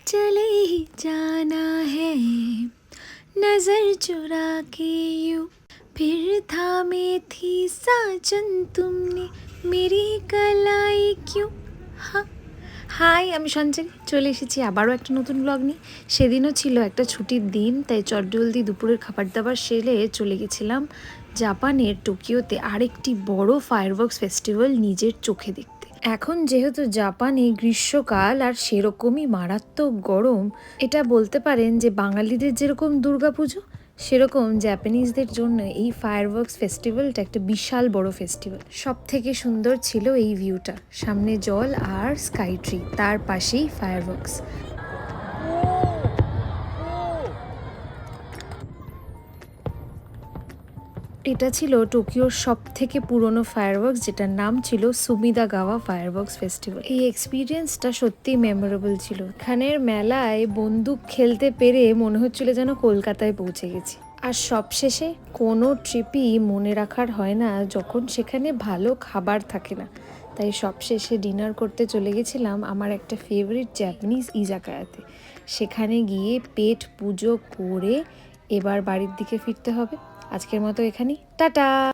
चले ही जाना है नजर चुरा के यूं फिर थामे थी साजन तुमने मेरी कलाई क्यों। हाँ হাই, আমি সঞ্চয় চলে এসেছি আবারও একটা নতুন ব্লগ নিয়ে। সেদিনও ছিল একটা ছুটির দিন, তাই চটজলদি দুপুরের খাবার দাবার সেরে চলে গেছিলাম জাপানের টোকিওতে আরেকটি বড় ফায়ারওয়ার্কস ফেস্টিভ্যাল নিজের চোখে দেখতে। এখন যেহেতু জাপানে গ্রীষ্মকাল আর সেরকমই মারাত্মক গরম, এটা বলতে পারেন যে বাঙালিদের যেরকম দুর্গাপুজো সেরকম জাপানিজদের জন্য এই ফায়ারওয়ার্কস ফেস্টিভ্যালটা একটা বিশাল বড় ফেস্টিভ্যাল। সব থেকে সুন্দর ছিল এই ভিউটা, সামনে জল আর স্কাই ট্রি, তার পাশেই ফায়ারওয়ার্কস। এটা ছিল টোকিওর সব থেকে পুরনো ফায়ারওয়ার্কস, যেটার নাম ছিল সুমিদাগাওয়া ফায়ারওয়ার্কস ফেস্টিভ্যাল। এই এক্সপিরিয়েন্সটা সত্যিই মেমোরেবল ছিল। এখানের মেলায় বন্দুক খেলতে পেরে মনে হচ্ছিল যেন কলকাতায় পৌঁছে গেছি। আর সবশেষে কোনো ট্রিপই মনে রাখার হয় না যখন সেখানে ভালো খাবার থাকে না, তাই সবশেষে ডিনার করতে চলে গেছিলাম আমার একটা ফেভারিট জাপানিজ ইজাকায়াতে। সেখানে গিয়ে পেট পুজো করে এবার বাড়ির দিকে ফিরতে হবে। আজকের মতো এখানেই, টাটা।